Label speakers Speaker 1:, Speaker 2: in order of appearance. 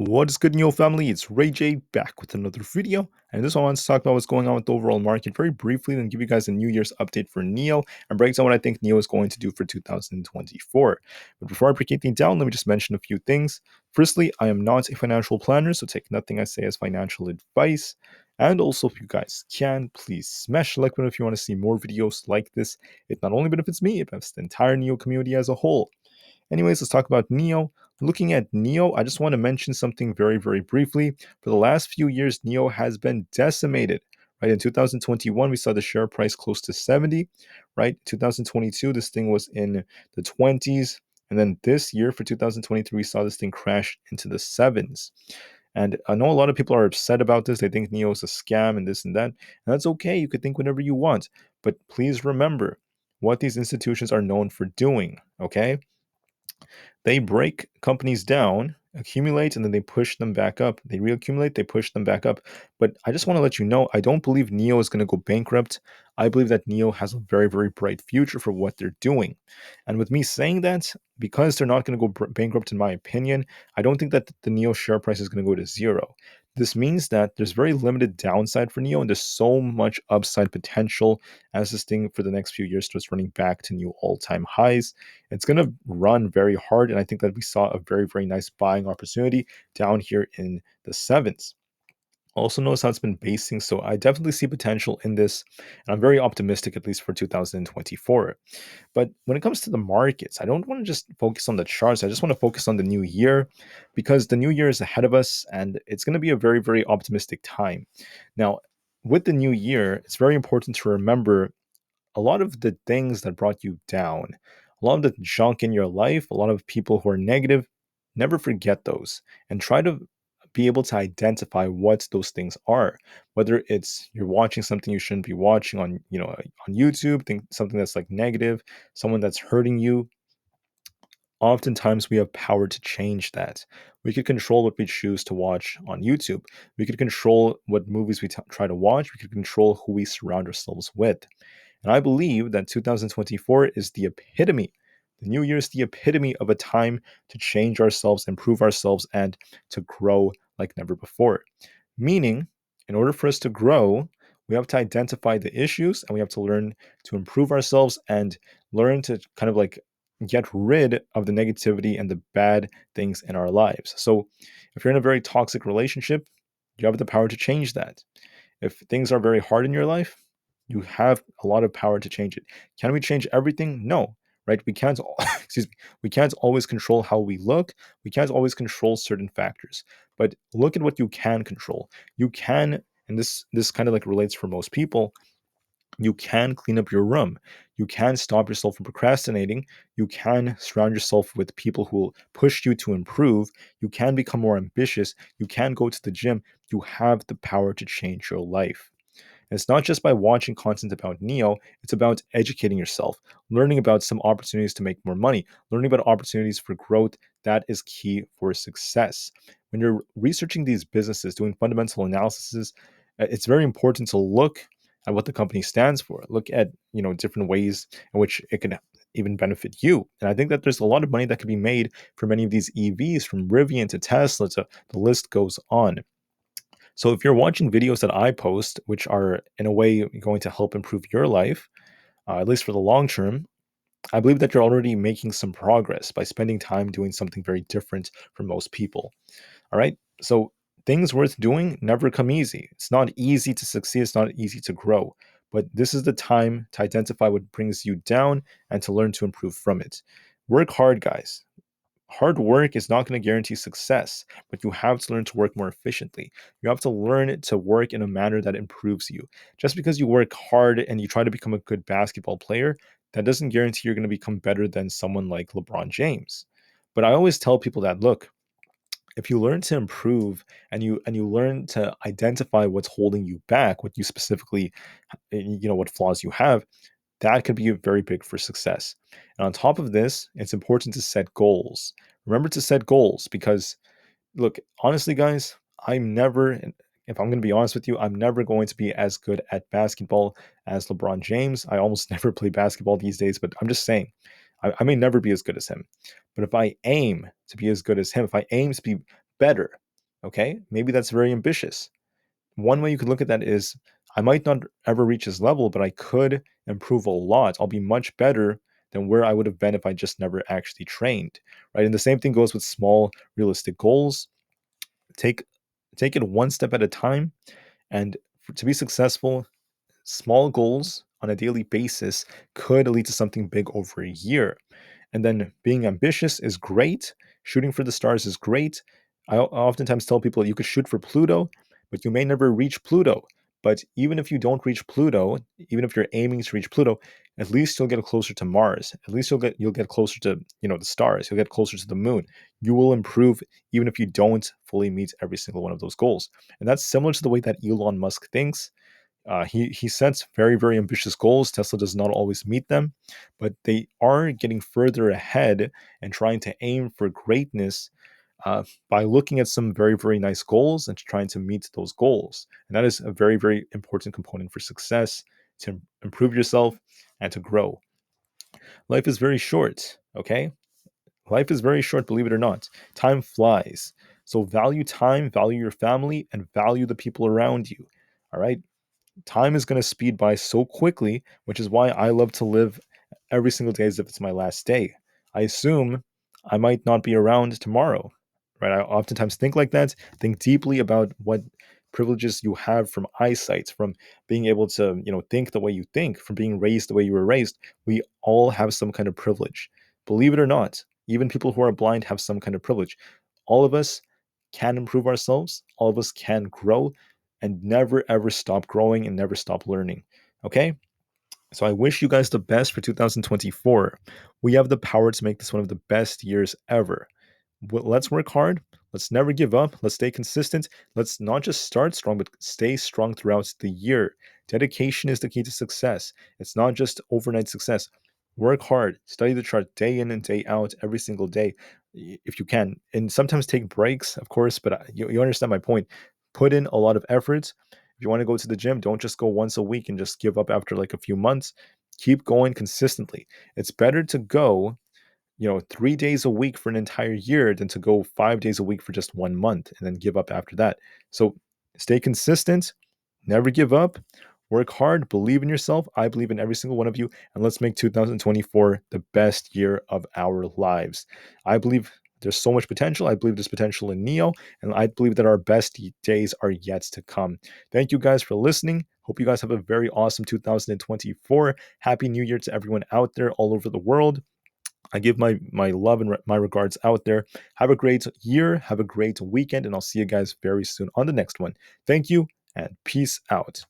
Speaker 1: What is good, NIO family? It's Rey-Jay back with another video. And this one I want to talk about what's going on with the overall market very briefly, then give you guys a New Year's update for NIO and break down what I think NIO is going to do for 2024. But before I break anything down, let me just mention a few things. Firstly, I am not a financial planner, so take nothing I say as financial advice. And also, if you guys can, please smash the like button if you want to see more videos like this. It not only benefits me, it benefits the entire NIO community as a whole. Anyways, let's talk about NIO. Looking at NIO, I just want to mention something very, very briefly. For the last few years, NIO has been decimated. Right in 2021, we saw the share price close to 70. Right, 2022, this thing was in the 20s, and then this year for 2023, we saw this thing crash into the sevens. And I know a lot of people are upset about this. They think NIO is a scam and this and that. And that's okay. You could think whatever you want. But please remember what these institutions are known for doing. Okay, they break companies down, accumulate, and then they push them back up. They reaccumulate, they push them back up. But I just want to let you know, I don't believe NIO is going to go bankrupt. I believe that NIO has a very, very bright future for what they're doing. And with me saying that, because they're not going to go bankrupt, in my opinion, I don't think that the NIO share price is going to go to zero. This means that there's very limited downside for NIO, and there's so much upside potential as this thing for the next few years starts running back to new all-time highs. It's going to run very hard, and I think that we saw a very, very nice buying opportunity down here in the sevens. Also notice how it's been basing, so I definitely see potential in this, and I'm very optimistic, at least for 2024. But when it comes to the markets, I don't want to just focus on the charts. I just want to focus on the new year, because the new year is ahead of us, and it's going to be a very, very optimistic time. Now, with the new year, it's very important to remember a lot of the things that brought you down, a lot of the junk in your life, a lot of people who are negative, never forget those and try to be able to identify what those things are. Whether it's you're watching something you shouldn't be watching on, on YouTube, think something that's like negative, someone that's hurting you. Oftentimes we have power to change that. We could control what we choose to watch on YouTube. We could control what movies we try to watch. We could control who we surround ourselves with. And I believe that 2024 is the epitome. The new year is the epitome of a time to change ourselves, improve ourselves, and to grow like never before. Meaning, in order for us to grow, we have to identify the issues and we have to learn to improve ourselves and learn to kind of like get rid of the negativity and the bad things in our lives. So, if you're in a very toxic relationship, you have the power to change that. If things are very hard in your life, you have a lot of power to change it. Can we change everything? No, right? We can't. Excuse me. We can't always control how we look. We can't always control certain factors. But look at what you can control. You can, and this kind of like relates for most people. You can clean up your room. You can stop yourself from procrastinating. You can surround yourself with people who will push you to improve. You can become more ambitious. You can go to the gym. You have the power to change your life. And it's not just by watching content about NIO, it's about educating yourself, learning about some opportunities to make more money, learning about opportunities for growth. That is key for success. When you're researching these businesses, doing fundamental analysis, it's very important to look at what the company stands for. Look at, different ways in which it can even benefit you. And I think that there's a lot of money that could be made for many of these EVs, from Rivian to Tesla to the list goes on. So if you're watching videos that I post, which are in a way going to help improve your life, at least for the long term, I believe that you're already making some progress by spending time doing something very different from most people. All right. So things worth doing never come easy. It's not easy to succeed. It's not easy to grow. But this is the time to identify what brings you down and to learn to improve from it. Work hard, guys. Hard work is not going to guarantee success, but you have to learn to work more efficiently. You have to learn to work in a manner that improves you. Just because you work hard and you try to become a good basketball player, that doesn't guarantee you're going to become better than someone like LeBron James. But I always tell people that, look, if you learn to improve and you learn to identify what's holding you back, what you specifically, what flaws you have, that could be very big for success. And on top of this, it's important to set goals. Remember to set goals, because look, honestly, guys, if I'm going to be honest with you, I'm never going to be as good at basketball as LeBron James. I almost never play basketball these days, but I'm just saying, I may never be as good as him. But if I aim to be as good as him, if I aim to be better, Okay, maybe that's very ambitious. One way you could look at that is I might not ever reach his level, but I could improve a lot. I'll be much better than where I would have been if I just never actually trained, right? And the same thing goes with small realistic goals. Take take it one step at a time, and to be successful, small goals on a daily basis could lead to something big over a year. And then being ambitious is great. Shooting for the stars is great. I oftentimes tell people you could shoot for Pluto, but you may never reach Pluto. But even if you don't reach Pluto, even if you're aiming to reach Pluto, at least you'll get closer to Mars. At least you'll get closer to the stars. You'll get closer to the moon. You will improve even if you don't fully meet every single one of those goals. And that's similar to the way that Elon Musk thinks. He sets very, very ambitious goals. Tesla does not always meet them, but they are getting further ahead and trying to aim for greatness by looking at some very, very nice goals and trying to meet those goals. And that is a very, very important component for success, to improve yourself and to grow. Life is very short, okay? Life is very short, believe it or not. Time flies. So value time, value your family, and value the people around you. All right. Time is going to speed by so quickly, which is why I love to live every single day as if it's my last day. I assume I might not be around tomorrow, right? I oftentimes think like that, think deeply about what privileges you have from eyesight, from being able to, think the way you think, from being raised the way you were raised. We all have some kind of privilege. Believe it or not, even people who are blind have some kind of privilege. All of us can improve ourselves, all of us can grow, and never ever stop growing and never stop learning. Okay? So I wish you guys the best for 2024. We have the power to make this one of the best years ever. Let's work hard. Let's never give up. Let's stay consistent. Let's not just start strong, but stay strong throughout the year. Dedication is the key to success. It's not just overnight success. Work hard. Study the chart day in and day out, every single day, if you can. And sometimes take breaks, of course, but you understand my point. Put in a lot of effort. If you want to go to the gym, don't just go once a week and just give up after like a few months. Keep going consistently. It's better to go 3 days a week for an entire year than to go 5 days a week for just 1 month and then give up after that. So stay consistent, never give up, work hard, believe in yourself. I believe in every single one of you, and let's make 2024 the best year of our lives. I believe there's so much potential. I believe there's potential in NIO, and I believe that our best days are yet to come. Thank you guys for listening. Hope you guys have a very awesome 2024. Happy New Year to everyone out there all over the world. I give my love and my regards out there. Have a great year. Have a great weekend, and I'll see you guys very soon on the next one. Thank you, and peace out.